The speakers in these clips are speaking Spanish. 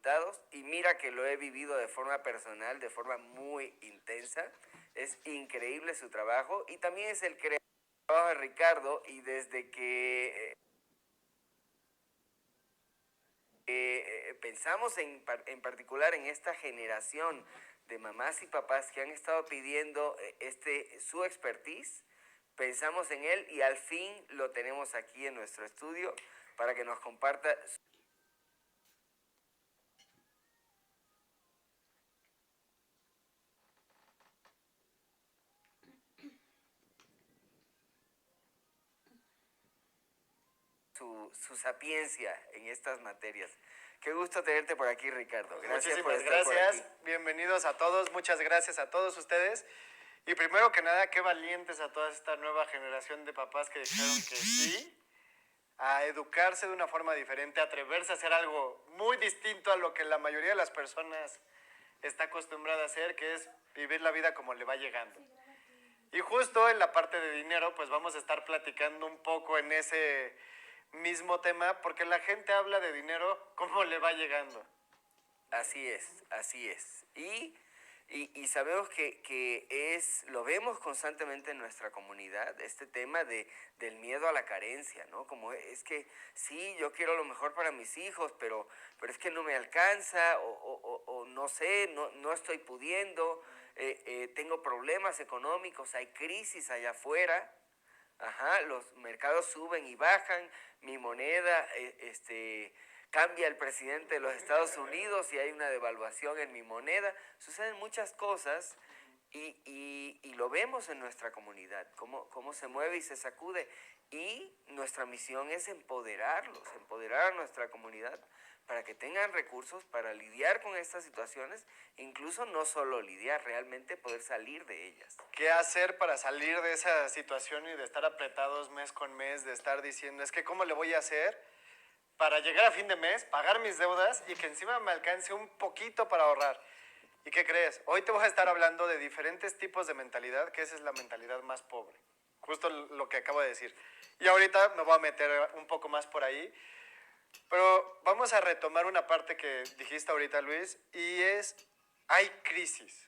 resultados y mira que lo he vivido de forma personal, de forma muy intensa. Es increíble su trabajo y también es el creador de Ricardo y desde que pensamos en particular en esta generación de mamás y papás que han estado pidiendo su expertise, pensamos en él y al fin lo tenemos aquí en nuestro estudio para que nos comparta su sapiencia en estas materias. Qué gusto tenerte por aquí, Ricardo. Gracias por estar por aquí. Bienvenidos a todos, muchas gracias a todos ustedes. Y primero que nada, qué valientes a toda esta nueva generación de papás que dijeron que sí, a educarse de una forma diferente, a atreverse a hacer algo muy distinto a lo que la mayoría de las personas está acostumbrada a hacer, que es vivir la vida como le va llegando. Y justo en la parte de dinero, pues vamos a estar platicando un poco en ese mismo tema, porque la gente habla de dinero como le va llegando. Así es, así es. Y sabemos que lo vemos constantemente en nuestra comunidad, este tema del miedo a la carencia, ¿no? Como es que sí, yo quiero lo mejor para mis hijos, pero es que no me alcanza o no sé, no estoy pudiendo, tengo problemas económicos, hay crisis allá afuera. Ajá, los mercados suben y bajan, mi moneda, cambia el presidente de los Estados Unidos y hay una devaluación en mi moneda. Suceden muchas cosas y lo vemos en nuestra comunidad, cómo se mueve y se sacude. Y nuestra misión es empoderarlos, empoderar a nuestra comunidad para que tengan recursos para lidiar con estas situaciones, incluso no solo lidiar, realmente poder salir de ellas. ¿Qué hacer para salir de esa situación y de estar apretados mes con mes, de estar diciendo, es que cómo le voy a hacer para llegar a fin de mes, pagar mis deudas y que encima me alcance un poquito para ahorrar? ¿Y qué crees? Hoy te voy a estar hablando de diferentes tipos de mentalidad, que esa es la mentalidad más pobre. Justo lo que acabo de decir. Y ahorita me voy a meter un poco más por ahí. Pero vamos a retomar una parte que dijiste ahorita, Luis, y es, hay crisis.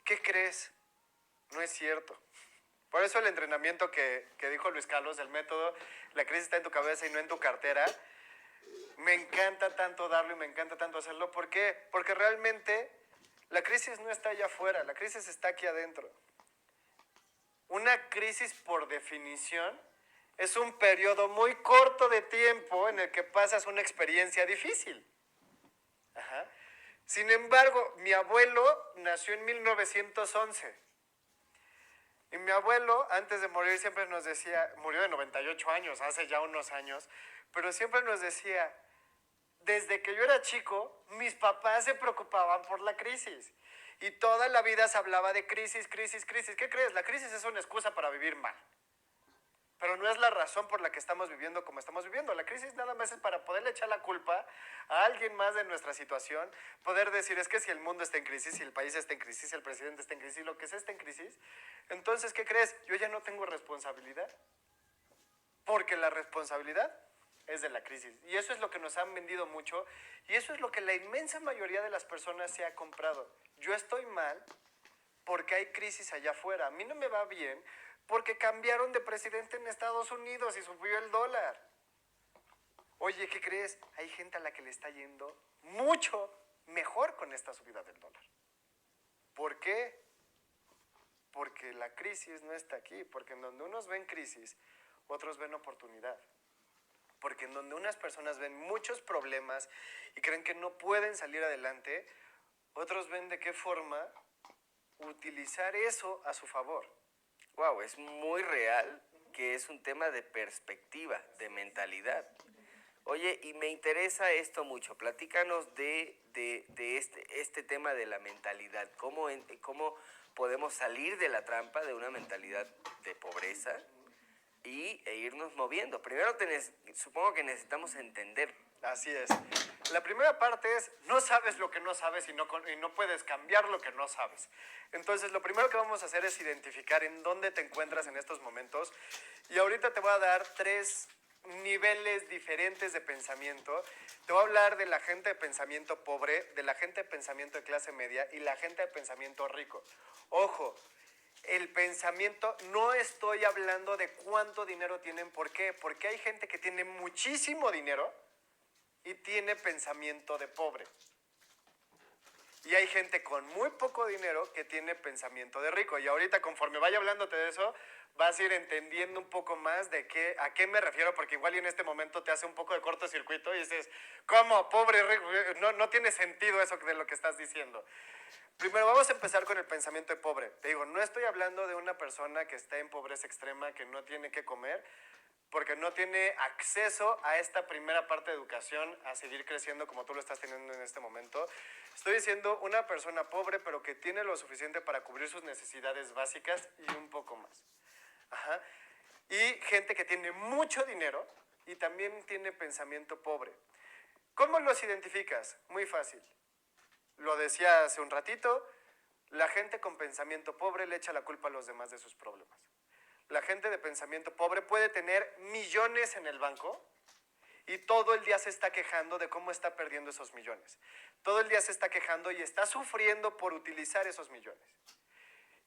¿Qué crees? No es cierto. Por eso el entrenamiento que dijo Luis Carlos, el método, la crisis está en tu cabeza y no en tu cartera, me encanta tanto darlo y me encanta tanto hacerlo. ¿Por qué? Porque realmente la crisis no está allá afuera, la crisis está aquí adentro. Una crisis, por definición, es un periodo muy corto de tiempo en el que pasas una experiencia difícil. Ajá. Sin embargo, mi abuelo nació en 1911. Y mi abuelo, antes de morir, siempre nos decía, murió de 98 años, hace ya unos años, pero siempre nos decía, desde que yo era chico, mis papás se preocupaban por la crisis. Y toda la vida se hablaba de crisis, crisis, crisis. ¿Qué crees? La crisis es una excusa para vivir mal. Pero no es la razón por la que estamos viviendo como estamos viviendo. La crisis nada más es para poderle echar la culpa a alguien más de nuestra situación, poder decir, es que si el mundo está en crisis, si el país está en crisis, si el presidente está en crisis, lo que sea está en crisis, entonces, ¿qué crees? Yo ya no tengo responsabilidad, porque la responsabilidad es de la crisis. Y eso es lo que nos han vendido mucho, y eso es lo que la inmensa mayoría de las personas se ha comprado. Yo estoy mal porque hay crisis allá afuera. A mí no me va bien porque cambiaron de presidente en Estados Unidos y subió el dólar. Oye, ¿qué crees? Hay gente a la que le está yendo mucho mejor con esta subida del dólar. ¿Por qué? Porque la crisis no está aquí, porque en donde unos ven crisis, otros ven oportunidad. Porque en donde unas personas ven muchos problemas y creen que no pueden salir adelante, otros ven de qué forma utilizar eso a su favor. Wow, es muy real que es un tema de perspectiva, de mentalidad. Oye, y me interesa esto mucho. Platícanos de este tema de la mentalidad. ¿Cómo podemos salir de la trampa de una mentalidad de pobreza e irnos moviendo? Primero supongo que necesitamos entender. Así es. La primera parte es, no sabes lo que no sabes y no puedes cambiar lo que no sabes. Entonces, lo primero que vamos a hacer es identificar en dónde te encuentras en estos momentos. Y ahorita te voy a dar tres niveles diferentes de pensamiento. Te voy a hablar de la gente de pensamiento pobre, de la gente de pensamiento de clase media y la gente de pensamiento rico. Ojo, el pensamiento, no estoy hablando de cuánto dinero tienen. ¿Por qué? Porque hay gente que tiene muchísimo dinero y tiene pensamiento de pobre. Y hay gente con muy poco dinero que tiene pensamiento de rico. Y ahorita, conforme vaya hablándote de eso, vas a ir entendiendo un poco más de a qué me refiero, porque igual y en este momento te hace un poco de cortocircuito y dices, ¿cómo? Pobre, rico. No tiene sentido eso de lo que estás diciendo. Primero vamos a empezar con el pensamiento de pobre. Te digo, no estoy hablando de una persona que está en pobreza extrema, que no tiene que comer, porque no tiene acceso a esta primera parte de educación, a seguir creciendo como tú lo estás teniendo en este momento. Estoy diciendo una persona pobre, pero que tiene lo suficiente para cubrir sus necesidades básicas y un poco más. Ajá. Y gente que tiene mucho dinero y también tiene pensamiento pobre. ¿Cómo los identificas? Muy fácil. Lo decía hace un ratito, la gente con pensamiento pobre le echa la culpa a los demás de sus problemas. La gente de pensamiento pobre puede tener millones en el banco y todo el día se está quejando de cómo está perdiendo esos millones. Todo el día se está quejando y está sufriendo por utilizar esos millones.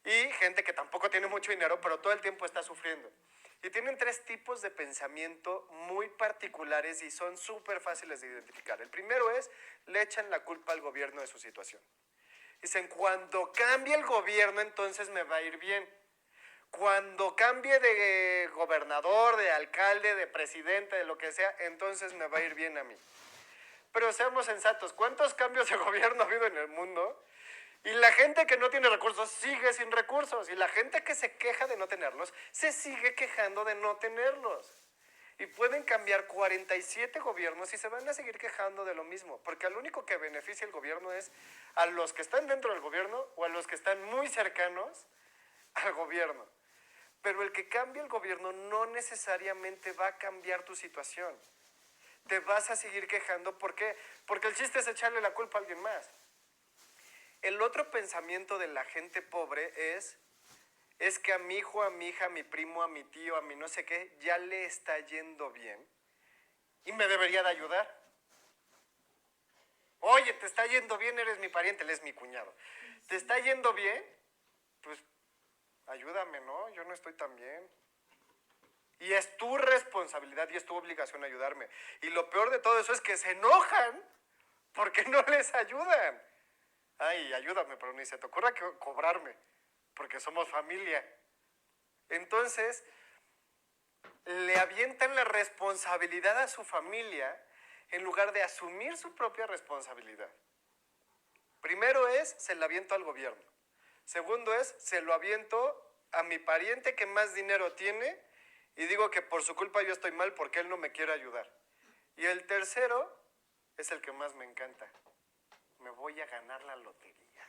Y gente que tampoco tiene mucho dinero, pero todo el tiempo está sufriendo. Y tienen 3 tipos de pensamiento muy particulares y son súper fáciles de identificar. El primero es, le echan la culpa al gobierno de su situación. Dicen, cuando cambie el gobierno, entonces me va a ir bien. Cuando cambie de gobernador, de alcalde, de presidente, de lo que sea, entonces me va a ir bien a mí. Pero seamos sensatos, ¿cuántos cambios de gobierno ha habido en el mundo? Y la gente que no tiene recursos sigue sin recursos. Y la gente que se queja de no tenerlos, se sigue quejando de no tenerlos. Y pueden cambiar 47 gobiernos y se van a seguir quejando de lo mismo. Porque al único que beneficia el gobierno es a los que están dentro del gobierno o a los que están muy cercanos al gobierno. Pero el que cambie el gobierno no necesariamente va a cambiar tu situación. Te vas a seguir quejando. ¿Por qué? Porque el chiste es echarle la culpa a alguien más. El otro pensamiento de la gente pobre es que a mi hijo, a mi hija, a mi primo, a mi tío, a mi no sé qué, ya le está yendo bien y me debería de ayudar. Oye, te está yendo bien, eres mi pariente, él es mi cuñado. ¿Te está yendo bien? Pues ayúdame, ¿no? Yo no estoy tan bien. Y es tu responsabilidad y es tu obligación ayudarme. Y lo peor de todo eso es que se enojan porque no les ayudan. Ay, ayúdame, pero ni se te ocurra cobrarme, porque somos familia. Entonces, le avientan la responsabilidad a su familia en lugar de asumir su propia responsabilidad. Primero es, se lo aviento al gobierno. Segundo es, se lo aviento a mi pariente que más dinero tiene y digo que por su culpa yo estoy mal porque él no me quiere ayudar. Y el tercero es el que más me encanta. Me voy a ganar la lotería.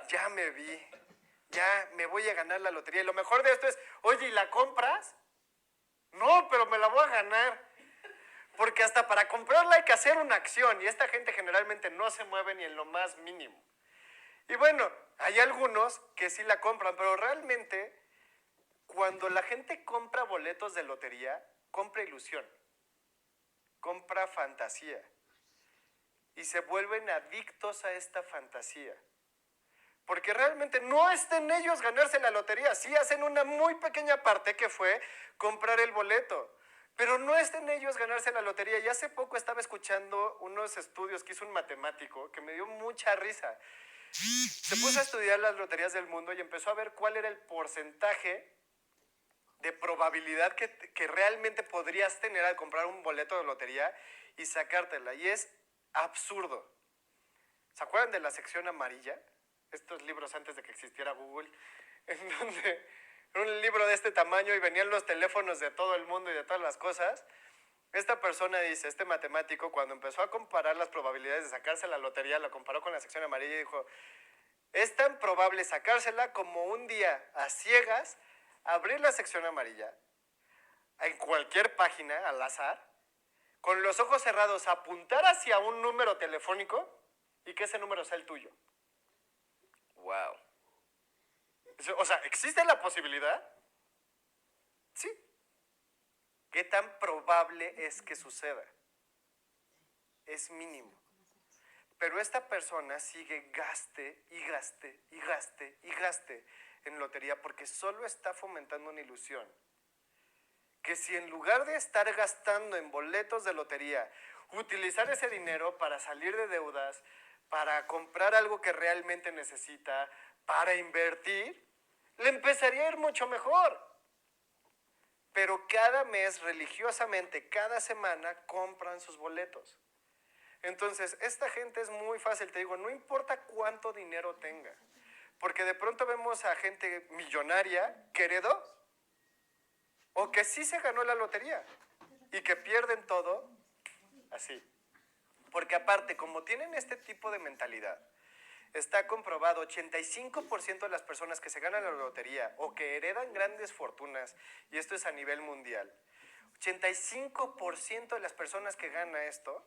Ya me vi, ya me voy a ganar la lotería. Y lo mejor de esto es, oye, ¿y la compras? No, pero me la voy a ganar. Porque hasta para comprarla hay que hacer una acción y esta gente generalmente no se mueve ni en lo más mínimo. Y bueno, hay algunos que sí la compran, pero realmente cuando la gente compra boletos de lotería, compra ilusión, compra fantasía. Y se vuelven adictos a esta fantasía. Porque realmente no está en ellos ganarse la lotería. Sí hacen una muy pequeña parte que fue comprar el boleto. Pero no está en ellos ganarse la lotería. Y hace poco estaba escuchando unos estudios que hizo un matemático que me dio mucha risa. Se puso a estudiar las loterías del mundo y empezó a ver cuál era el porcentaje de probabilidad que realmente podrías tener al comprar un boleto de lotería y sacártela. Y es absurdo. ¿Se acuerdan de la sección amarilla? Estos libros antes de que existiera Google, en donde era un libro de este tamaño y venían los teléfonos de todo el mundo y de todas las cosas. Esta persona dice, este matemático, cuando empezó a comparar las probabilidades de sacarse la lotería, lo comparó con la sección amarilla y dijo, es tan probable sacársela como un día a ciegas, abrir la sección amarilla, en cualquier página, al azar, con los ojos cerrados, apuntar hacia un número telefónico y que ese número sea el tuyo. Wow. O sea, ¿existe la posibilidad? Sí, ¿Qué tan probable es que suceda? Es mínimo. Pero esta persona sigue gaste y gaste y gaste y gaste en lotería porque solo está fomentando una ilusión. Que si en lugar de estar gastando en boletos de lotería, utilizar ese dinero para salir de deudas, para comprar algo que realmente necesita, para invertir, le empezaría a ir mucho mejor. Pero cada mes, religiosamente, cada semana, compran sus boletos. Entonces, esta gente es muy fácil, te digo, no importa cuánto dinero tenga. Porque de pronto vemos a gente millonaria que heredó o que sí se ganó la lotería y que pierden todo así. Porque aparte, como tienen este tipo de mentalidad, está comprobado 85% de las personas que se ganan la lotería o que heredan grandes fortunas, y esto es a nivel mundial, 85% de las personas que ganan esto,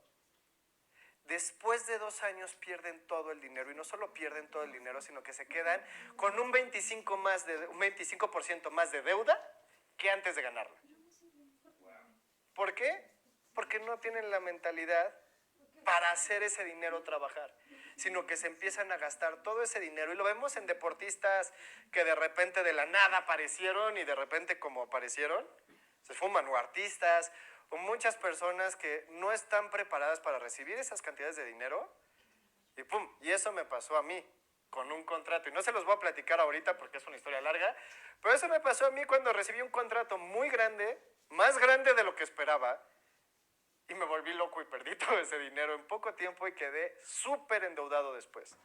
después de 2 años pierden todo el dinero, y no solo pierden todo el dinero, sino que se quedan con un 25% más de deuda que antes de ganarla. ¿Por qué? Porque no tienen la mentalidad para hacer ese dinero trabajar, sino que se empiezan a gastar todo ese dinero, y lo vemos en deportistas que de repente de la nada aparecieron y de repente como aparecieron, se fuman, o artistas, o muchas personas que no están preparadas para recibir esas cantidades de dinero, y ¡pum! Y eso me pasó a mí con un contrato, y no se los voy a platicar ahorita porque es una historia larga, pero eso me pasó a mí cuando recibí un contrato muy grande, más grande de lo que esperaba, y me volví loco y perdí todo ese dinero en poco tiempo y quedé súper endeudado después.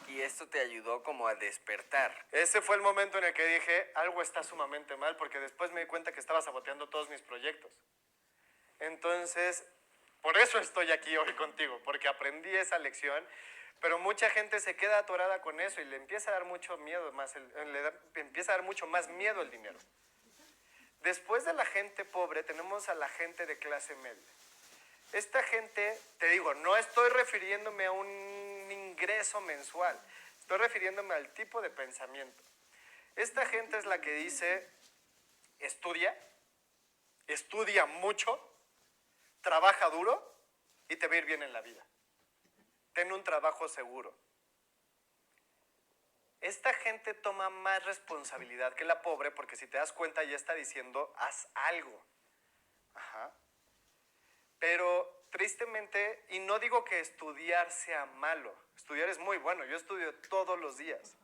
Y esto te ayudó como a despertar. Ese fue el momento en el que dije, algo está sumamente mal, porque después me di cuenta que estaba saboteando todos mis proyectos. Entonces, por eso estoy aquí hoy contigo, porque aprendí esa lección, pero mucha gente se queda atorada con eso y le empieza a dar mucho miedo más, empieza a dar mucho más miedo el dinero. Después de la gente pobre tenemos a la gente de clase media. Esta gente, te digo, no estoy refiriéndome a un ingreso mensual, estoy refiriéndome al tipo de pensamiento. Esta gente es la que dice, estudia mucho, trabaja duro y te va a ir bien en la vida. Ten un trabajo seguro. Esta gente toma más responsabilidad que la pobre, porque si te das cuenta ya está diciendo, haz algo. Ajá. Pero tristemente, y no digo que estudiar sea malo, estudiar es muy bueno, yo estudio todos los días.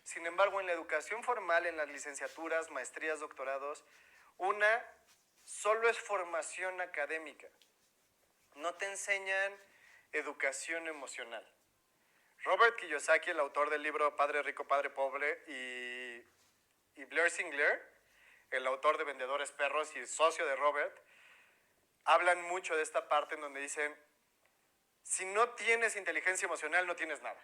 Sin embargo, en la educación formal, en las licenciaturas, maestrías, doctorados, una solo es formación académica. No te enseñan educación emocional. Robert Kiyosaki, el autor del libro Padre Rico, Padre Pobre, y Blair Sinclair, el autor de Vendedores Perros y el socio de Robert, hablan mucho de esta parte en donde dicen, si no tienes inteligencia emocional, no tienes nada.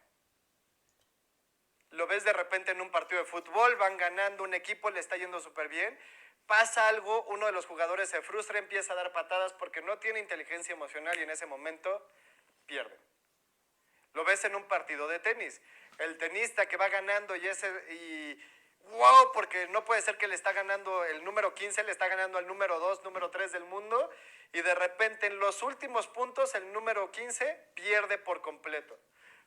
Lo ves de repente en un partido de fútbol, van ganando un equipo, le está yendo súper bien, pasa algo, uno de los jugadores se frustra, empieza a dar patadas porque no tiene inteligencia emocional y en ese momento pierde. Lo ves en un partido de tenis, el tenista que va ganando y wow, porque no puede ser que le está ganando el número 15, le está ganando al número 2, número 3 del mundo, y de repente en los últimos puntos el número 15 pierde por completo.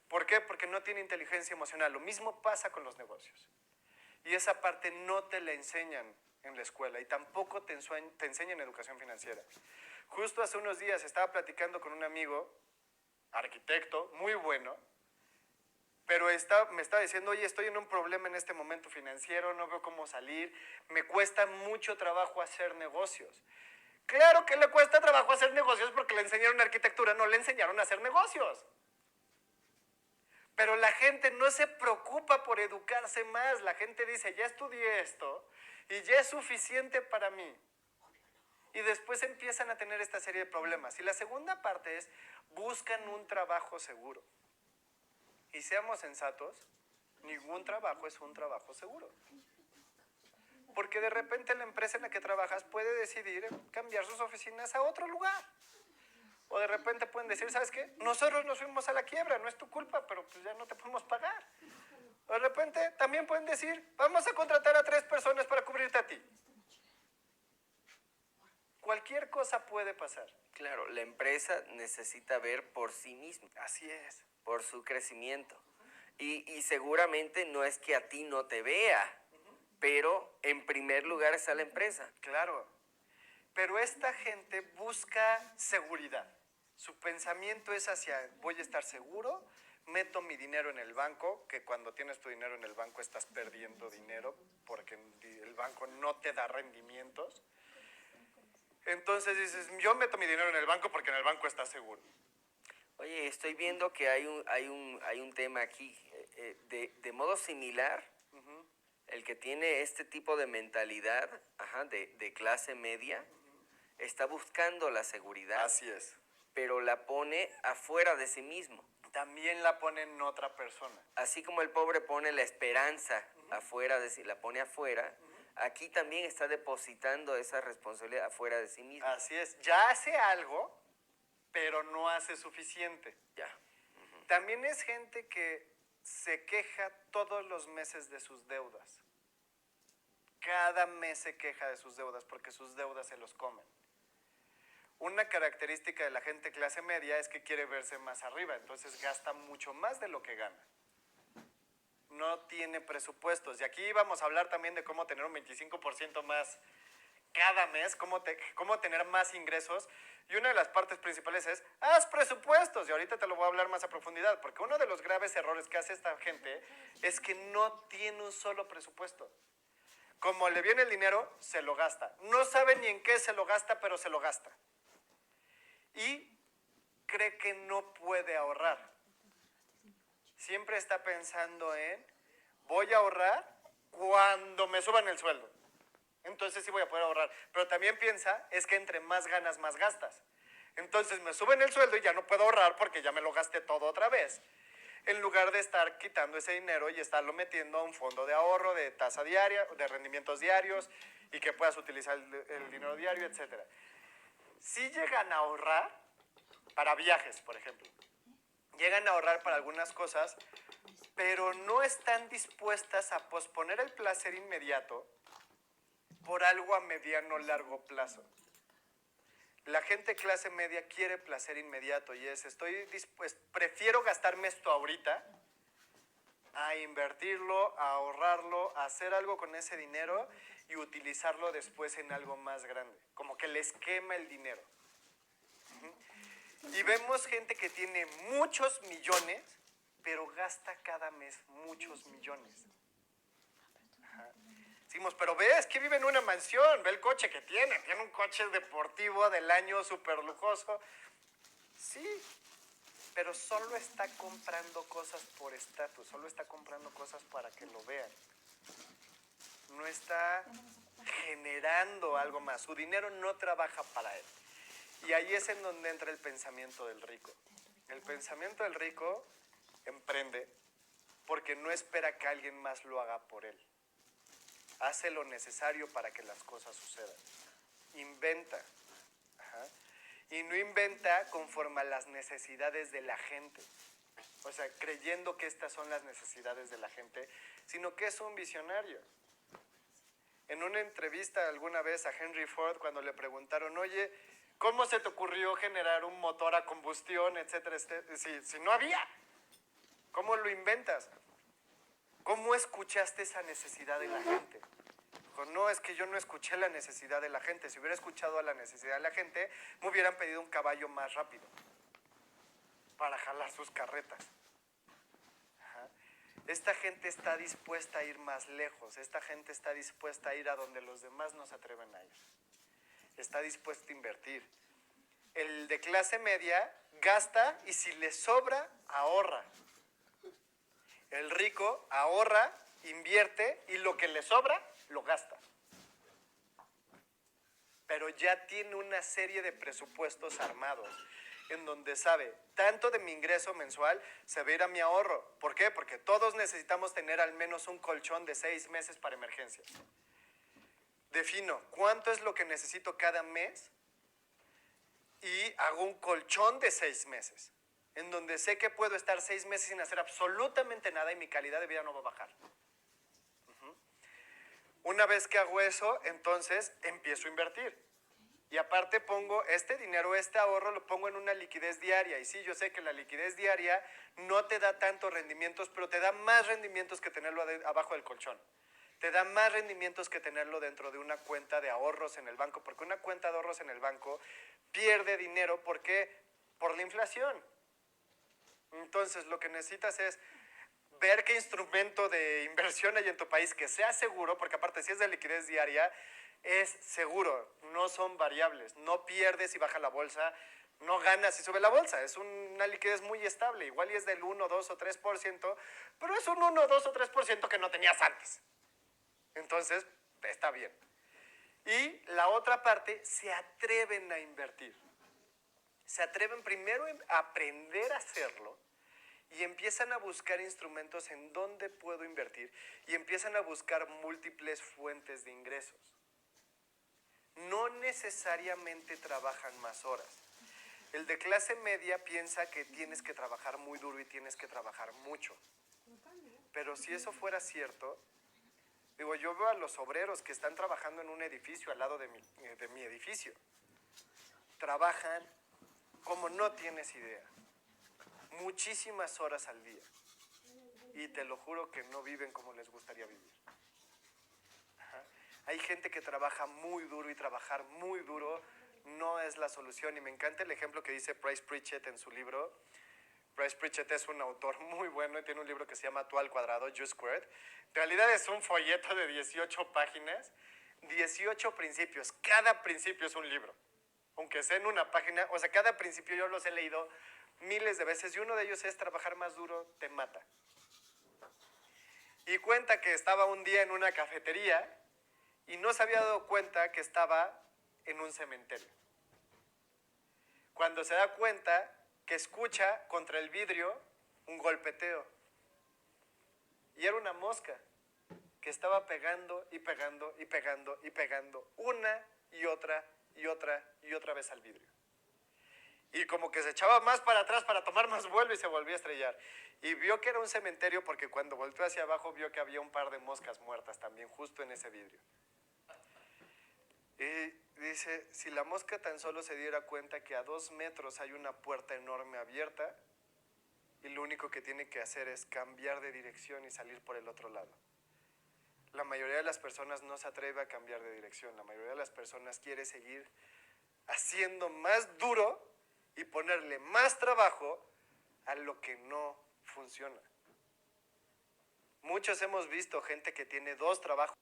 ¿Por qué? Porque no tiene inteligencia emocional. Lo mismo pasa con los negocios. Y esa parte no te la enseñan en la escuela y tampoco te enseñan educación financiera. Justo hace unos días estaba platicando con un amigo, arquitecto, muy bueno, pero me estaba diciendo, oye, estoy en un problema en este momento financiero, no veo cómo salir, me cuesta mucho trabajo hacer negocios. Claro que le cuesta trabajo hacer negocios porque le enseñaron arquitectura, no le enseñaron a hacer negocios. Pero la gente no se preocupa por educarse más, la gente dice, ya estudié esto y ya es suficiente para mí. Y después empiezan a tener esta serie de problemas. Y la segunda parte es, buscan un trabajo seguro. Y seamos sensatos, ningún trabajo es un trabajo seguro. Porque de repente la empresa en la que trabajas puede decidir cambiar sus oficinas a otro lugar. O de repente pueden decir, ¿sabes qué? Nosotros nos fuimos a la quiebra, no es tu culpa, pero pues ya no te podemos pagar. O de repente también pueden decir, vamos a contratar a 3 personas para cubrirte a ti. Cualquier cosa puede pasar. Claro, la empresa necesita ver por sí misma, Así es. por su crecimiento. Y seguramente no es que a ti no te vea, pero en primer lugar está la empresa. Claro. Pero esta gente busca seguridad. Su pensamiento es hacia, voy a estar seguro, meto mi dinero en el banco, que cuando tienes tu dinero en el banco estás perdiendo dinero porque el banco no te da rendimientos. Entonces dices, yo meto mi dinero en el banco porque en el banco está seguro. Oye, estoy viendo que hay un tema aquí. De modo similar, el que tiene este tipo de mentalidad de clase media está buscando la seguridad, Así es. pero la pone afuera de sí mismo. También la pone en otra persona. Así como el pobre pone la esperanza afuera de sí, la pone afuera, aquí también está depositando esa responsabilidad afuera de sí mismo. Así es. Ya hace algo, pero no hace suficiente. Ya. También es gente que se queja todos los meses de sus deudas. Cada mes se queja de sus deudas porque sus deudas se los comen. Una característica de la gente clase media es que quiere verse más arriba, entonces gasta mucho más de lo que gana. No tiene presupuestos. Y aquí vamos a hablar también de cómo tener un 25% más cada mes, cómo tener más ingresos. Y una de las partes principales es, haz presupuestos. Y ahorita te lo voy a hablar más a profundidad, porque uno de los graves errores que hace esta gente es que no tiene un solo presupuesto. Como le viene el dinero, se lo gasta. No sabe ni en qué se lo gasta, pero se lo gasta. Y cree que no puede ahorrar. Siempre está pensando en, voy a ahorrar cuando me suban el sueldo. Entonces sí voy a poder ahorrar. Pero también piensa, es que entre más ganas, más gastas. Entonces me suben el sueldo y ya no puedo ahorrar porque ya me lo gasté todo otra vez. En lugar de estar quitando ese dinero y estarlo metiendo a un fondo de ahorro, de tasa diaria, de rendimientos diarios y que puedas utilizar el dinero diario, etc. Si llegan a ahorrar para viajes, por ejemplo. Llegan a ahorrar para algunas cosas, pero no están dispuestas a posponer el placer inmediato por algo a mediano o largo plazo. La gente clase media quiere placer inmediato y es, prefiero gastarme esto ahorita a invertirlo, a ahorrarlo, a hacer algo con ese dinero y utilizarlo después en algo más grande. Como que les quema el dinero. Y vemos gente que tiene muchos millones, pero gasta cada mes muchos millones. Decimos, pero ves que vive en una mansión, ve el coche que tiene un coche deportivo del año súper lujoso. Sí, pero solo está comprando cosas por estatus, solo está comprando cosas para que lo vean. No está generando algo más, su dinero no trabaja para él. Y ahí es en donde entra el pensamiento del rico. El pensamiento del rico emprende porque no espera que alguien más lo haga por él. Hace lo necesario para que las cosas sucedan. Inventa. Y no inventa conforme a las necesidades de la gente. O sea, creyendo que estas son las necesidades de la gente, sino que es un visionario. En una entrevista alguna vez a Henry Ford, cuando le preguntaron, oye, ¿cómo se te ocurrió generar un motor a combustión, etcétera, si no había? ¿Cómo lo inventas? ¿Cómo escuchaste esa necesidad de la gente? Dijo, no, es que yo no escuché la necesidad de la gente. Si hubiera escuchado a la necesidad de la gente, me hubieran pedido un caballo más rápido para jalar sus carretas. Esta gente está dispuesta a ir más lejos. Esta gente está dispuesta a ir a donde los demás no se atreven a ir. Está dispuesto a invertir. El de clase media gasta y si le sobra, ahorra. El rico ahorra, invierte y lo que le sobra, lo gasta. Pero ya tiene una serie de presupuestos armados en donde sabe, tanto de mi ingreso mensual se va a ir a mi ahorro. ¿Por qué? Porque todos necesitamos tener al menos un colchón de 6 meses para emergencias. Defino cuánto es lo que necesito cada mes y hago un colchón de 6 meses, en donde sé que puedo estar 6 meses sin hacer absolutamente nada y mi calidad de vida no va a bajar. Una vez que hago eso, entonces empiezo a invertir. Y aparte pongo este dinero, este ahorro, lo pongo en una liquidez diaria. Y sí, yo sé que la liquidez diaria no te da tantos rendimientos, pero te da más rendimientos que tenerlo abajo del colchón. Te da más rendimientos que tenerlo dentro de una cuenta de ahorros en el banco, porque una cuenta de ahorros en el banco pierde dinero. ¿Por qué? Por la inflación. Entonces, lo que necesitas es ver qué instrumento de inversión hay en tu país que sea seguro, porque aparte si es de liquidez diaria, es seguro, no son variables, no pierdes si baja la bolsa, no ganas si sube la bolsa, es una liquidez muy estable, igual y es del 1, 2 o 3%, pero es un 1, 2 o 3% que no tenías antes. Entonces, está bien. Y la otra parte, se atreven a invertir. Se atreven primero a aprender a hacerlo y empiezan a buscar instrumentos en donde puedo invertir y empiezan a buscar múltiples fuentes de ingresos. No necesariamente trabajan más horas. El de clase media piensa que tienes que trabajar muy duro y tienes que trabajar mucho. Pero si eso fuera cierto, digo, yo veo a los obreros que están trabajando en un edificio al lado de mi edificio. Trabajan como no tienes idea. Muchísimas horas al día. Y te lo juro que no viven como les gustaría vivir. Ajá. Hay gente que trabaja muy duro y trabajar muy duro no es la solución. Y me encanta el ejemplo que dice Bryce Pritchett en su libro. Bryce Pritchett es un autor muy bueno y tiene un libro que se llama Tú al cuadrado, You Squared. En realidad es un folleto de 18 páginas, 18 principios. Cada principio es un libro. Aunque sea en una página, o sea, cada principio yo los he leído miles de veces y uno de ellos es trabajar más duro te mata. Y cuenta que estaba un día en una cafetería y no se había dado cuenta que estaba en un cementerio. Cuando se da cuenta que escucha contra el vidrio un golpeteo. Y era una mosca que estaba pegando y pegando y pegando y pegando una y otra y otra y otra vez al vidrio. Y como que se echaba más para atrás para tomar más vuelo y se volvía a estrellar. Y vio que era un cementerio porque cuando volteó hacia abajo vio que había un par de moscas muertas también justo en ese vidrio. Y dice, si la mosca tan solo se diera cuenta que a 2 metros hay una puerta enorme abierta y lo único que tiene que hacer es cambiar de dirección y salir por el otro lado. La mayoría de las personas no se atreve a cambiar de dirección. La mayoría de las personas quiere seguir haciendo más duro y ponerle más trabajo a lo que no funciona. Muchos hemos visto gente que tiene 2 trabajos,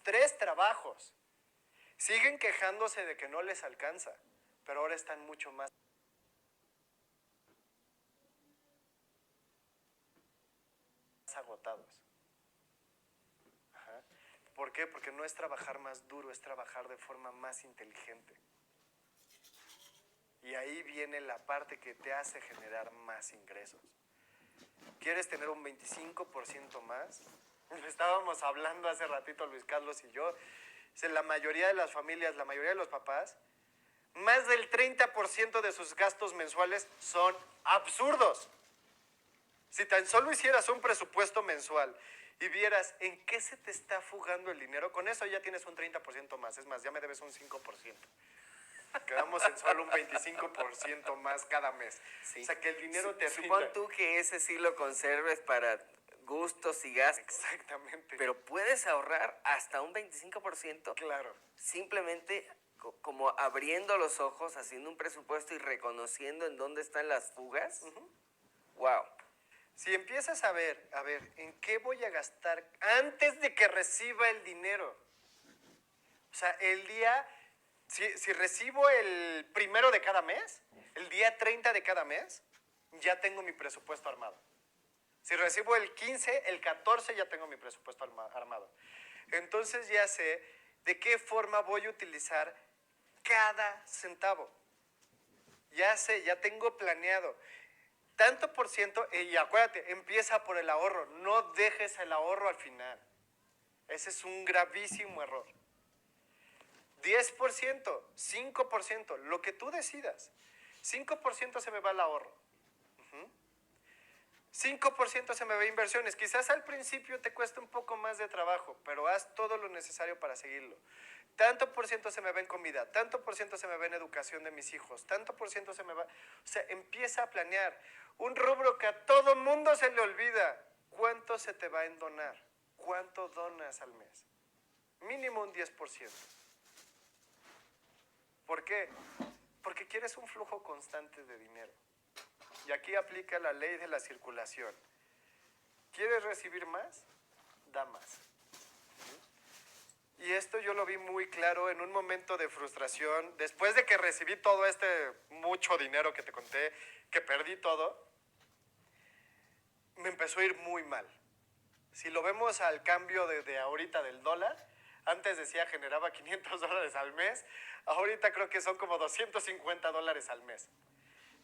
3 trabajos. Siguen quejándose de que no les alcanza, pero ahora están mucho más agotados. Ajá. ¿Por qué? Porque no es trabajar más duro, es trabajar de forma más inteligente. Y ahí viene la parte que te hace generar más ingresos. ¿Quieres tener un 25% más? Estábamos hablando hace ratito Luis Carlos y yo. La mayoría de las familias, la mayoría de los papás, más del 30% de sus gastos mensuales son absurdos. Si tan solo hicieras un presupuesto mensual y vieras en qué se te está fugando el dinero, con eso ya tienes un 30% más. Es más, ya me debes un 5%. Quedamos en solo un 25% más cada mes. Sí. O sea, que el dinero te Supón rinda. tú que ese sí lo conserves para gustos y gastos. Exactamente. Pero puedes ahorrar hasta un 25%. Claro. Simplemente como abriendo los ojos, haciendo un presupuesto y reconociendo en dónde están las fugas. Wow. Si empiezas a ver, ¿en qué voy a gastar antes de que reciba el dinero? O sea, el día, si recibo el 1 de cada mes, el día 30 de cada mes, ya tengo mi presupuesto armado. Si recibo el 15, el 14 ya tengo mi presupuesto armado. Entonces ya sé de qué forma voy a utilizar cada centavo. Ya sé, ya tengo planeado. Tanto por ciento, y acuérdate, empieza por el ahorro. No dejes el ahorro al final. Ese es un gravísimo error. 10%, 5%, lo que tú decidas. 5% se me va al ahorro. 5% se me ve inversiones. Quizás al principio te cuesta un poco más de trabajo, pero haz todo lo necesario para seguirlo. Tanto por ciento se me va en comida, tanto por ciento se me va en educación de mis hijos, tanto por ciento se me va... O sea, empieza a planear. Un rubro que a todo mundo se le olvida. ¿Cuánto se te va en donar? ¿Cuánto donas al mes? Mínimo un 10%. ¿Por qué? Porque quieres un flujo constante de dinero. Y aquí aplica la ley de la circulación. ¿Quieres recibir más? Da más. Y esto yo lo vi muy claro en un momento de frustración. Después de que recibí todo este mucho dinero que te conté, que perdí todo, me empezó a ir muy mal. Si lo vemos al cambio de ahorita del dólar, antes decía generaba $500 al mes, ahorita creo que son como $250 al mes.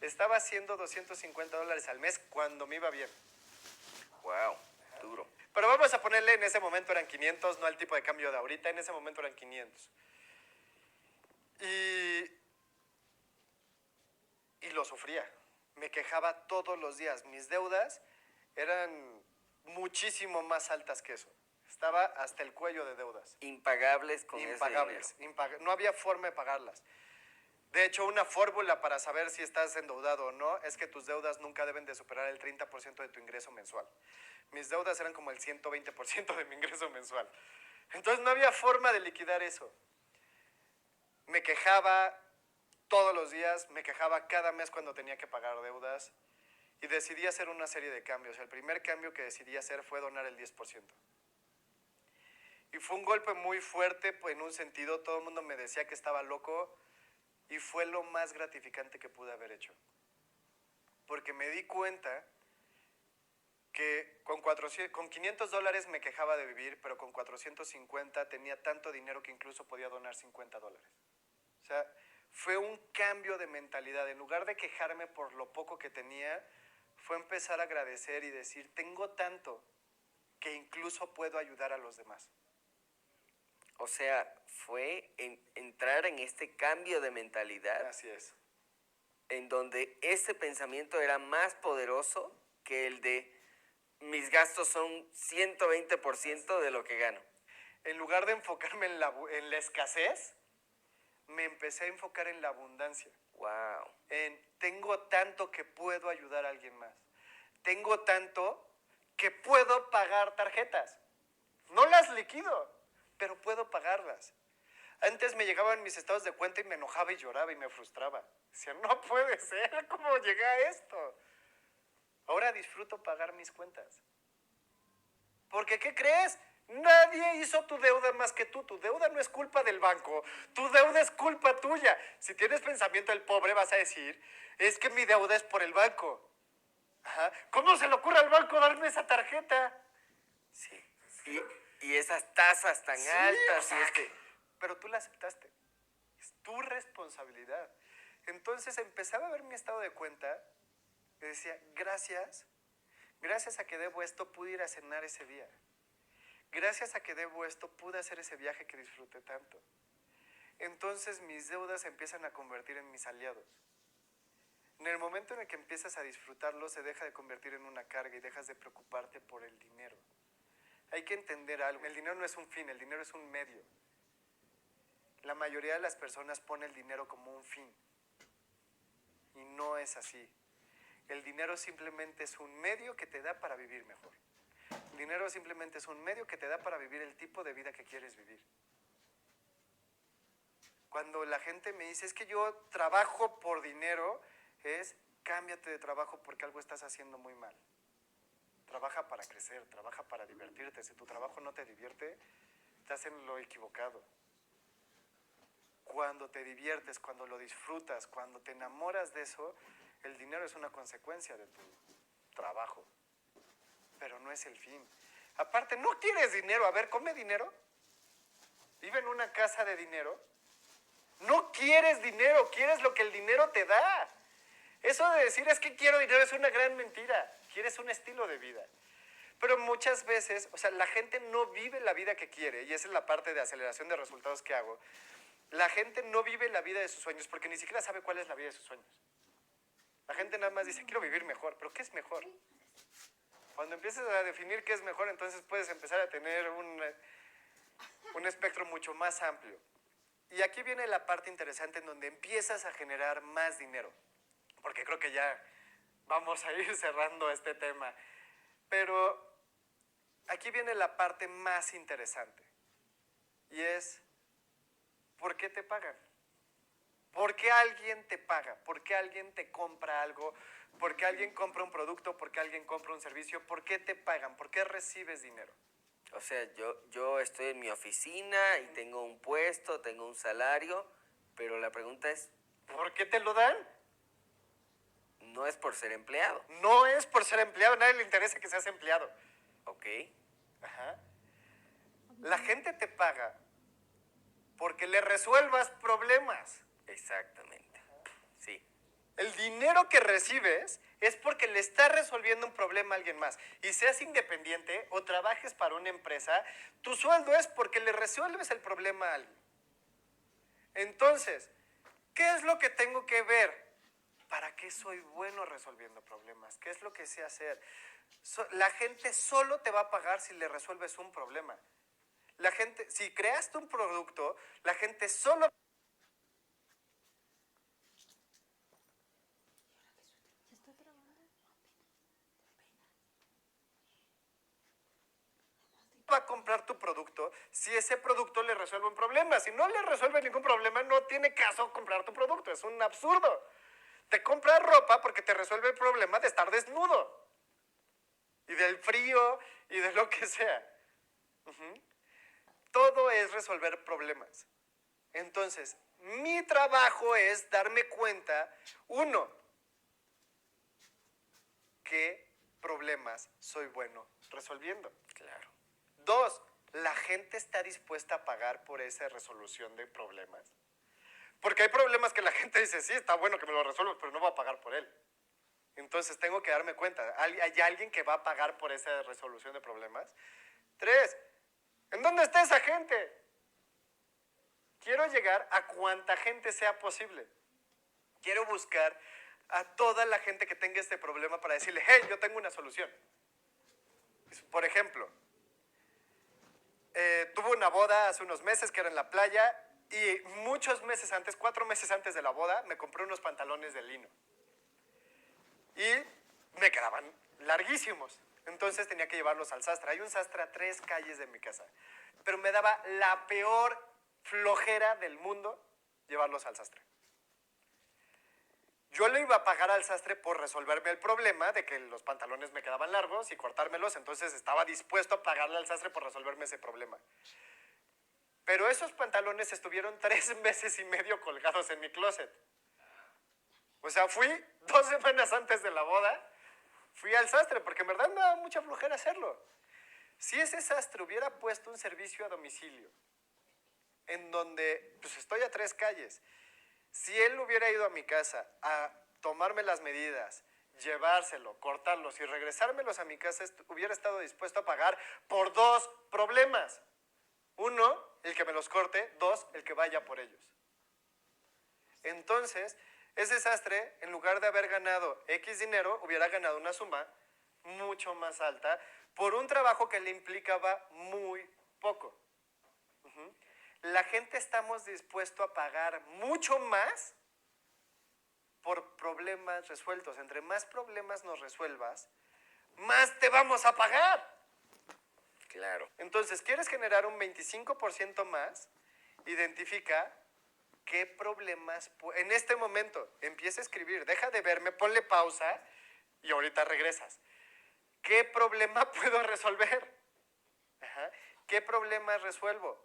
Estaba haciendo $250 al mes cuando me iba bien. Wow, duro. Pero vamos a ponerle, en ese momento eran 500, no al tipo de cambio de ahorita, en ese momento eran 500. Y lo sufría. Me quejaba todos los días. Mis deudas eran muchísimo más altas que eso. Estaba hasta el cuello de deudas. Impagables con ese dinero. No había forma de pagarlas. De hecho, una fórmula para saber si estás endeudado o no es que tus deudas nunca deben de superar el 30% de tu ingreso mensual. Mis deudas eran como el 120% de mi ingreso mensual. Entonces no había forma de liquidar eso. Me quejaba todos los días, me quejaba cada mes cuando tenía que pagar deudas y decidí hacer una serie de cambios. El primer cambio que decidí hacer fue donar el 10%. Y fue un golpe muy fuerte, pues en un sentido todo el mundo me decía que estaba loco. Y fue lo más gratificante que pude haber hecho. Porque me di cuenta que con $500 me quejaba de vivir, pero con 450 tenía tanto dinero que incluso podía donar $50. O sea, fue un cambio de mentalidad. En lugar de quejarme por lo poco que tenía, fue empezar a agradecer y decir, tengo tanto que incluso puedo ayudar a los demás. O sea, fue entrar en este cambio de mentalidad. Así es. En donde ese pensamiento era más poderoso que el de mis gastos son 120% de lo que gano. En lugar de enfocarme en la escasez, me empecé a enfocar en la abundancia. Wow. Tengo tanto que puedo ayudar a alguien más. Tengo tanto que puedo pagar tarjetas. No las liquido, pero puedo pagarlas. Antes me llegaban mis estados de cuenta y me enojaba y lloraba y me frustraba. Decía, no puede ser, ¿cómo llegué a esto? Ahora disfruto pagar mis cuentas. Porque, ¿qué crees? Nadie hizo tu deuda más que tú. Tu deuda no es culpa del banco. Tu deuda es culpa tuya. Si tienes pensamiento del pobre, vas a decir, es que mi deuda es por el banco. Ajá. ¿Cómo se le ocurre al banco darme esa tarjeta? Sí. Y esas tasas tan altas. Pero tú la aceptaste. Es tu responsabilidad. Entonces empezaba a ver mi estado de cuenta y decía, gracias a que debo esto pude ir a cenar ese día. Gracias a que debo esto pude hacer ese viaje que disfruté tanto. Entonces mis deudas se empiezan a convertir en mis aliados. En el momento en el que empiezas a disfrutarlo, se deja de convertir en una carga y dejas de preocuparte por el dinero. Hay que entender algo. El dinero no es un fin, el dinero es un medio. La mayoría de las personas pone el dinero como un fin. Y no es así. El dinero simplemente es un medio que te da para vivir mejor. El dinero simplemente es un medio que te da para vivir el tipo de vida que quieres vivir. Cuando la gente me dice, es que yo trabajo por dinero, es cámbiate de trabajo porque algo estás haciendo muy mal. Trabaja para crecer, trabaja para divertirte. Si tu trabajo no te divierte, estás en lo equivocado. Cuando te diviertes, cuando lo disfrutas, cuando te enamoras de eso, el dinero es una consecuencia de tu trabajo, pero no es el fin. Aparte, ¿no quieres dinero? A ver, come dinero. Vive en una casa de dinero. No quieres dinero, quieres lo que el dinero te da. Eso de decir es que quiero dinero es una gran mentira. Quieres un estilo de vida. Pero muchas veces, o sea, la gente no vive la vida que quiere, y esa es la parte de aceleración de resultados que hago. La gente no vive la vida de sus sueños porque ni siquiera sabe cuál es la vida de sus sueños. La gente nada más dice, quiero vivir mejor, pero ¿qué es mejor? Cuando empieces a definir qué es mejor, entonces puedes empezar a tener un espectro mucho más amplio. Y aquí viene la parte interesante en donde empiezas a generar más dinero, porque creo que ya vamos a ir cerrando este tema. Pero aquí viene la parte más interesante, y es, ¿por qué te pagan? ¿Por qué alguien te paga? ¿Por qué alguien te compra algo? ¿Por qué alguien compra un producto? ¿Por qué alguien compra un servicio? ¿Por qué te pagan? ¿Por qué recibes dinero? O sea, yo estoy en mi oficina y tengo un puesto, tengo un salario, pero la pregunta es, ¿Por qué te lo dan? no es por ser empleado, No es por ser empleado, a nadie le interesa que seas empleado. ¿ok? Ajá. La gente te paga porque le resuelvas problemas. Exactamente, sí. El dinero que recibes es porque le estás resolviendo un problema a alguien más. Y seas independiente o trabajes para una empresa, tu sueldo es porque le resuelves el problema a alguien. Entonces, ¿qué es lo que tengo que ver? ¿Para qué soy bueno resolviendo problemas? ¿Qué es lo que sé hacer? La gente solo te va a pagar si le resuelves un problema. La gente, si creaste un producto, la gente solo va a comprar tu producto si ese producto le resuelve un problema. Si no le resuelve ningún problema, no tiene caso comprar tu producto. Es un absurdo. Te compras ropa porque te resuelve el problema de estar desnudo. Y del frío y de lo que sea. Todo es resolver problemas. Entonces, mi trabajo es darme cuenta, uno, qué problemas soy bueno resolviendo. Claro. Dos, la gente está dispuesta a pagar por esa resolución de problemas. Porque hay problemas que la gente dice, sí, está bueno que me lo resuelvas, pero no va a pagar por él. Entonces tengo que darme cuenta, ¿hay alguien que va a pagar por esa resolución de problemas? Tres, ¿en dónde está esa gente? Quiero llegar a cuanta gente sea posible. Quiero buscar a toda la gente que tenga este problema para decirle, hey, yo tengo una solución. Por ejemplo, tuve una boda hace unos meses que era en la playa y muchos meses antes, 4 meses antes de la boda, me compré unos pantalones de lino. Y me quedaban larguísimos. Entonces tenía que llevarlos al sastre. Hay un sastre a 3 calles de mi casa. Pero me daba la peor flojera del mundo llevarlos al sastre. Yo le iba a pagar al sastre por resolverme el problema de que los pantalones me quedaban largos y cortármelos, entonces estaba dispuesto a pagarle al sastre por resolverme ese problema. Pero esos pantalones estuvieron 3 meses y medio colgados en mi closet. O sea, fui 2 semanas antes de la boda, fui al sastre, porque en verdad me daba mucha flojera hacerlo. Si ese sastre hubiera puesto un servicio a domicilio, en donde pues estoy a 3 calles, si él hubiera ido a mi casa a tomarme las medidas, llevárselo, cortarlos y regresármelos a mi casa, hubiera estado dispuesto a pagar por 2 problemas. 1, el que me los corte. 2, el que vaya por ellos. Entonces, ese sastre, en lugar de haber ganado X dinero, hubiera ganado una suma mucho más alta por un trabajo que le implicaba muy poco. La gente estamos dispuestos a pagar mucho más por problemas resueltos. Entre más problemas nos resuelvas, más te vamos a pagar. Claro. Entonces, ¿quieres generar un 25% más? Identifica qué problemas... En este momento, empieza a escribir. Deja de verme, ponle pausa y ahorita regresas. ¿Qué problema puedo resolver? Ajá. ¿Qué problemas resuelvo?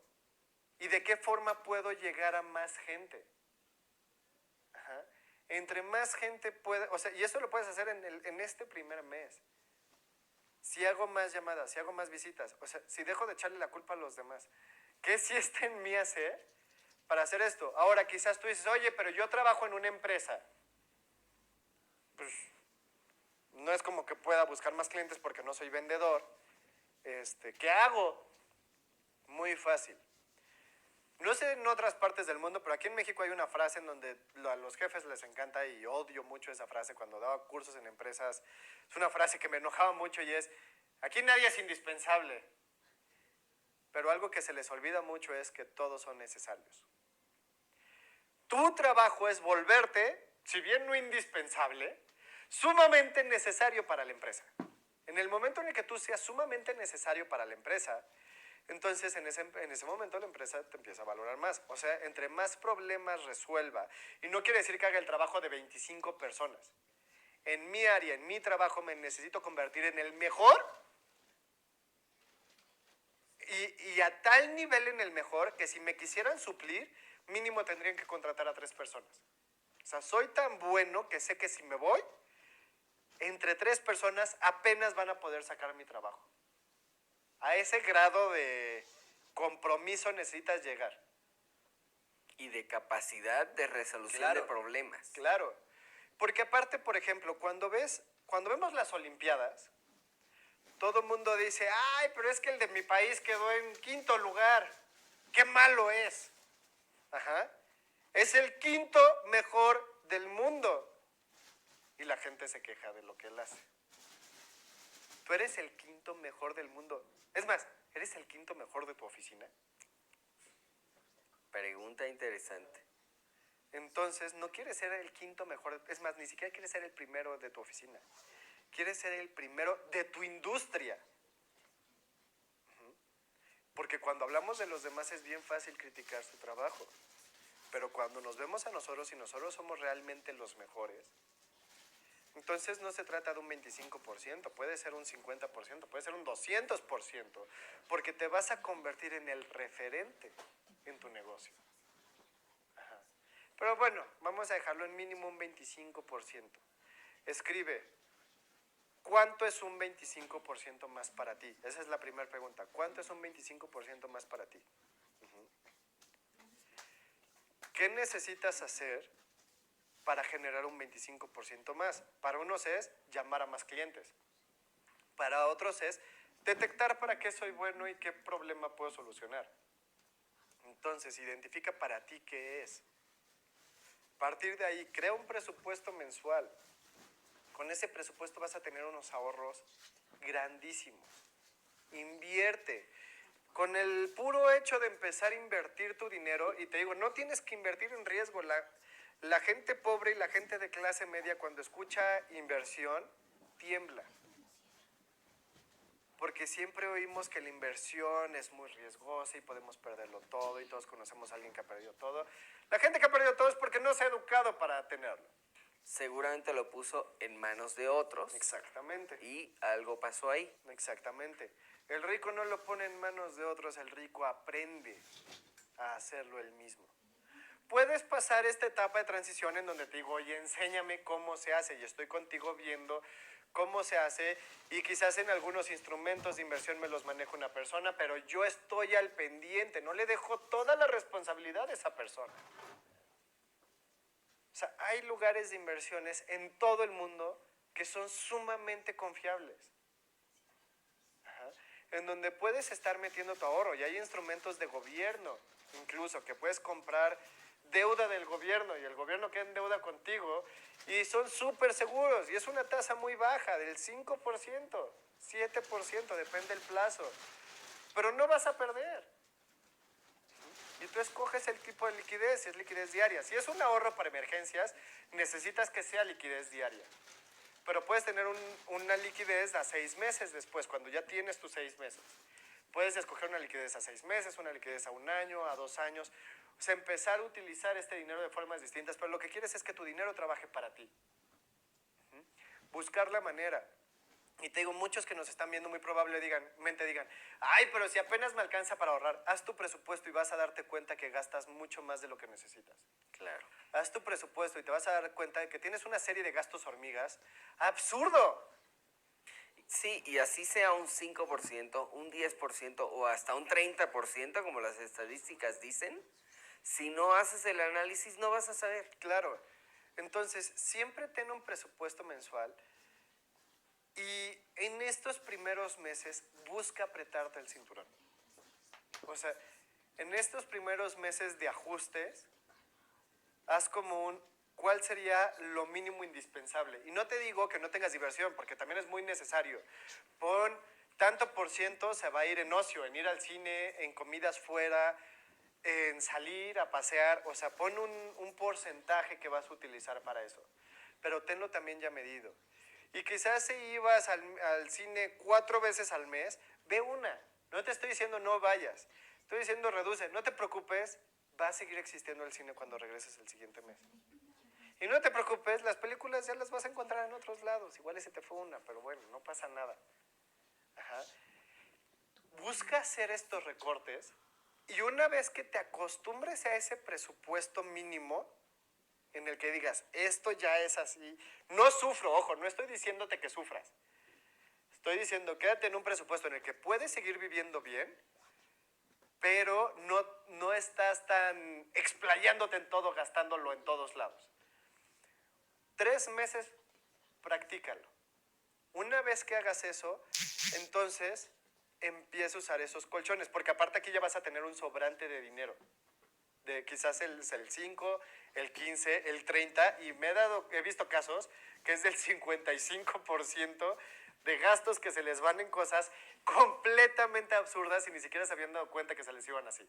¿Y de qué forma puedo llegar a más gente? Ajá. Entre más gente puede... O sea, y eso lo puedes hacer en este primer mes. Si hago más llamadas, si hago más visitas, o sea, si dejo de echarle la culpa a los demás, ¿qué sí está en mí hacer para hacer esto? Ahora quizás tú dices, oye, pero yo trabajo en una empresa. Pues no es como que pueda buscar más clientes porque no soy vendedor. ¿Qué hago? Muy fácil. No sé en otras partes del mundo, pero aquí en México hay una frase en donde a los jefes les encanta y odio mucho esa frase cuando daba cursos en empresas. Es una frase que me enojaba mucho y es, aquí nadie es indispensable. Pero algo que se les olvida mucho es que todos son necesarios. Tu trabajo es volverte, si bien no indispensable, sumamente necesario para la empresa. En el momento en el que tú seas sumamente necesario para la empresa, entonces en ese momento la empresa te empieza a valorar más. O sea, entre más problemas resuelva, y no quiere decir que haga el trabajo de 25 personas. En mi área, en mi trabajo, me necesito convertir en el mejor y a tal nivel en el mejor que si me quisieran suplir, mínimo tendrían que contratar a 3 personas. O sea, soy tan bueno que sé que si me voy, entre 3 personas apenas van a poder sacar mi trabajo. A ese grado de compromiso necesitas llegar. Y de capacidad de resolución Claro, de problemas. Claro. Porque aparte, por ejemplo, cuando vemos las Olimpiadas, todo el mundo dice, ay, pero es que el de mi país quedó en 5º lugar. ¡Qué malo es! Ajá. Es el 5º mejor del mundo. Y la gente se queja de lo que él hace. Tú eres el 5º mejor del mundo. Es más, ¿eres el 5º mejor de tu oficina? Pregunta interesante. Entonces, no quieres ser el 5º mejor. Es más, ni siquiera quieres ser el primero de tu oficina. Quieres ser el primero de tu industria. Porque cuando hablamos de los demás es bien fácil criticar su trabajo. Pero cuando nos vemos a nosotros y nosotros somos realmente los mejores, entonces no se trata de un 25%, puede ser un 50%, puede ser un 200%, porque te vas a convertir en el referente en tu negocio. Ajá. Pero bueno, vamos a dejarlo en mínimo un 25%. Escribe, ¿cuánto es un 25% más para ti? Esa es la primera pregunta. ¿Cuánto es un 25% más para ti? ¿Qué necesitas hacer para generar un 25% más? Para unos es llamar a más clientes. Para otros es detectar para qué soy bueno y qué problema puedo solucionar. Entonces, identifica para ti qué es. A partir de ahí, crea un presupuesto mensual. Con ese presupuesto vas a tener unos ahorros grandísimos. Invierte. Con el puro hecho de empezar a invertir tu dinero, y te digo, no tienes que invertir en riesgo. La gente pobre y la gente de clase media cuando escucha inversión, tiembla. Porque siempre oímos que la inversión es muy riesgosa y podemos perderlo todo y todos conocemos a alguien que ha perdido todo. La gente que ha perdido todo es porque no se ha educado para tenerlo. Seguramente lo puso en manos de otros. Exactamente. Y algo pasó ahí. Exactamente. El rico no lo pone en manos de otros, el rico aprende a hacerlo él mismo. Puedes pasar esta etapa de transición en donde te digo, oye, enséñame cómo se hace y estoy contigo viendo cómo se hace y quizás en algunos instrumentos de inversión me los maneja una persona, pero yo estoy al pendiente, no le dejo toda la responsabilidad a esa persona. O sea, hay lugares de inversiones en todo el mundo que son sumamente confiables. Ajá. En donde puedes estar metiendo tu ahorro y hay instrumentos de gobierno, incluso que puedes comprar deuda del gobierno y el gobierno queda en deuda contigo y son súper seguros y es una tasa muy baja, del 5%, 7%, depende del plazo, pero no vas a perder. Y tú escoges el tipo de liquidez, si es liquidez diaria. Si es un ahorro para emergencias, necesitas que sea liquidez diaria. Pero puedes tener una liquidez a 6 meses después, cuando ya tienes tus 6 meses. Puedes escoger una liquidez a 6 meses, una liquidez a 1 año, a 2 años. O sea, empezar a utilizar este dinero de formas distintas, pero lo que quieres es que tu dinero trabaje para ti. Buscar la manera. Y te digo, muchos que nos están viendo muy probablemente digan, ay, pero si apenas me alcanza para ahorrar, haz tu presupuesto y vas a darte cuenta que gastas mucho más de lo que necesitas. Claro. Haz tu presupuesto y te vas a dar cuenta de que tienes una serie de gastos hormigas. ¡Absurdo! Sí, y así sea un 5%, un 10% o hasta un 30%, como las estadísticas dicen, si no haces el análisis no vas a saber. Claro. Entonces, siempre ten un presupuesto mensual y en estos primeros meses busca apretarte el cinturón. O sea, en estos primeros meses de ajustes, haz como ¿cuál sería lo mínimo indispensable? Y no te digo que no tengas diversión, porque también es muy necesario. Pon tanto por ciento se va a ir en ocio, en ir al cine, en comidas fuera, en salir a pasear. O sea, pon un porcentaje que vas a utilizar para eso. Pero tenlo también ya medido. Y quizás si ibas al cine 4 veces al mes, ve una. No te estoy diciendo no vayas. Estoy diciendo reduce. No te preocupes, va a seguir existiendo el cine cuando regreses el siguiente mes. Y no te preocupes, las películas ya las vas a encontrar en otros lados. Igual se te fue una, pero bueno, no pasa nada. Ajá. Busca hacer estos recortes y una vez que te acostumbres a ese presupuesto mínimo en el que digas, esto ya es así, no sufro, ojo, no estoy diciéndote que sufras. Estoy diciendo, quédate en un presupuesto en el que puedes seguir viviendo bien, pero no estás tan explayándote en todo, gastándolo en todos lados. 3 meses, practícalo. Una vez que hagas eso, entonces empieza a usar esos colchones, porque aparte aquí ya vas a tener un sobrante de dinero. De quizás el 5, el 15, el 30, y he visto casos que es del 55% de gastos que se les van en cosas completamente absurdas y ni siquiera se habían dado cuenta que se les iban así.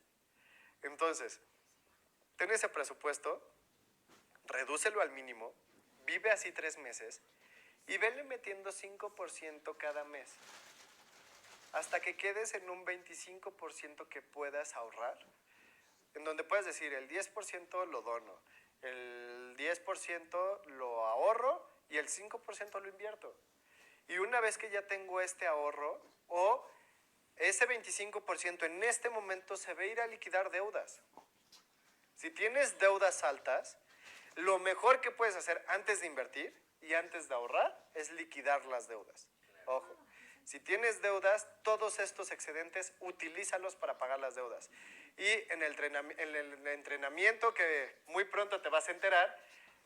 Entonces, ten ese presupuesto, redúcelo al mínimo, vive así 3 meses y vele metiendo 5% cada mes hasta que quedes en un 25% que puedas ahorrar, en donde puedes decir el 10% lo dono, el 10% lo ahorro y el 5% lo invierto. Y una vez que ya tengo este ahorro, o ese 25% en este momento se va a ir a liquidar deudas. Si tienes deudas altas, lo mejor que puedes hacer antes de invertir y antes de ahorrar es liquidar las deudas. Ojo, si tienes deudas, todos estos excedentes utilízalos para pagar las deudas. Y en el entrenamiento que muy pronto te vas a enterar,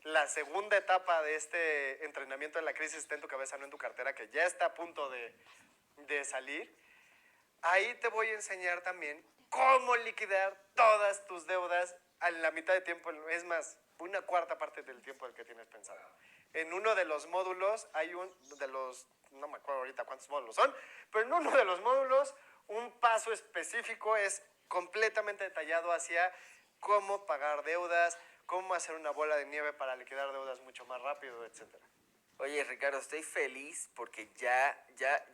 la segunda etapa de este entrenamiento de la crisis está en tu cabeza, no en tu cartera, que ya está a punto de salir. Ahí te voy a enseñar también cómo liquidar todas tus deudas a la mitad de tiempo, es más, una cuarta parte del tiempo del que tienes pensado. En uno de los módulos hay no me acuerdo ahorita cuántos módulos son, pero en uno de los módulos un paso específico es completamente detallado hacia cómo pagar deudas, cómo hacer una bola de nieve para liquidar deudas mucho más rápido, etc. Oye, Ricardo, estoy feliz porque ya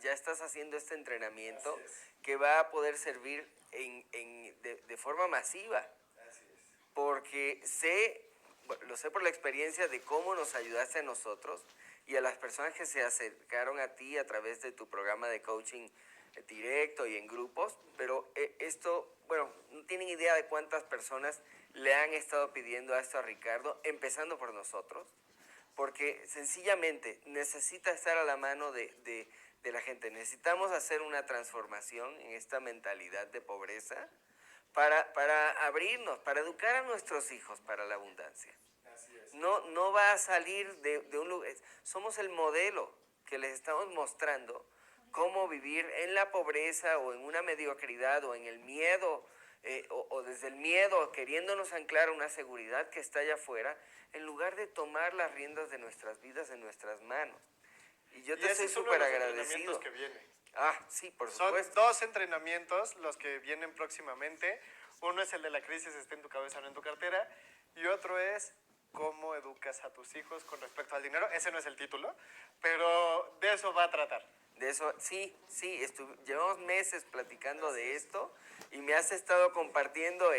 estás haciendo este entrenamiento que va a poder servir de forma masiva. Así es. Porque lo sé por la experiencia de cómo nos ayudaste a nosotros y a las personas que se acercaron a ti a través de tu programa de coaching directo y en grupos, pero esto, bueno, no tienen idea de cuántas personas le han estado pidiendo esto a Ricardo, empezando por nosotros, porque sencillamente necesita estar a la mano de la gente. Necesitamos hacer una transformación en esta mentalidad de pobreza para abrirnos, para educar a nuestros hijos para la abundancia. Así es. No va a salir de un lugar. Somos el modelo que les estamos mostrando cómo vivir en la pobreza o en una mediocridad o en el miedo o desde el miedo queriéndonos anclar a una seguridad que está allá afuera en lugar de tomar las riendas de nuestras vidas en nuestras manos. Y yo te estoy súper agradecido. Que viene. Ah, sí, por supuesto. Son 2 entrenamientos los que vienen próximamente. Uno es el de la crisis está en tu cabeza, no en tu cartera. Y otro es cómo educas a tus hijos con respecto al dinero. Ese no es el título, pero de eso va a tratar. De eso, sí, llevamos meses platicando de esto y me has estado compartiendo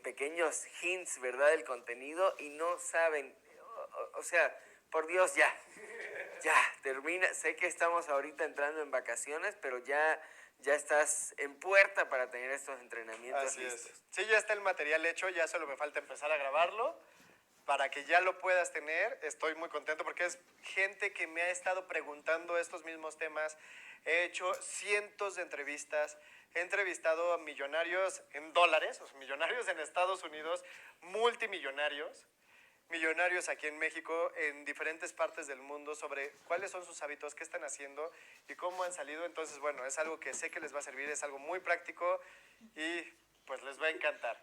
pequeños hints, ¿verdad?, del contenido y no saben, o sea, por Dios, ya, termina. Sé que estamos ahorita entrando en vacaciones, pero ya estás en puerta para tener estos entrenamientos Así listos. es. Sí, ya está el material hecho, ya solo me falta empezar a grabarlo para que ya lo puedas tener. Estoy muy contento porque es gente que me ha estado preguntando estos mismos temas. He hecho cientos de entrevistas, he entrevistado a millonarios en dólares, o sea, millonarios en Estados Unidos, multimillonarios, millonarios aquí en México, en diferentes partes del mundo, sobre cuáles son sus hábitos, qué están haciendo y cómo han salido. Entonces, bueno, es algo que sé que les va a servir, es algo muy práctico y pues les va a encantar.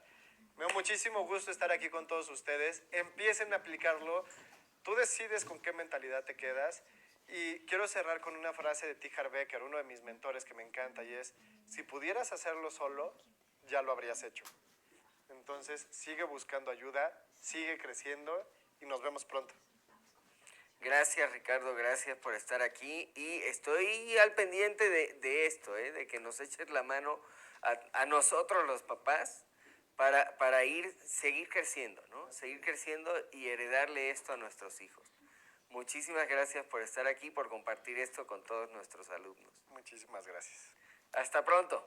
Me da muchísimo gusto estar aquí con todos ustedes. Empiecen a aplicarlo. Tú decides con qué mentalidad te quedas. Y quiero cerrar con una frase de T. Harv Eker, uno de mis mentores que me encanta, y es, si pudieras hacerlo solo, ya lo habrías hecho. Entonces, sigue buscando ayuda, sigue creciendo y nos vemos pronto. Gracias, Ricardo, gracias por estar aquí y estoy al pendiente de esto, de que nos eches la mano a nosotros los papás para seguir creciendo, ¿no? Seguir creciendo y heredarle esto a nuestros hijos. Muchísimas gracias por estar aquí, por compartir esto con todos nuestros alumnos. Muchísimas gracias. Hasta pronto.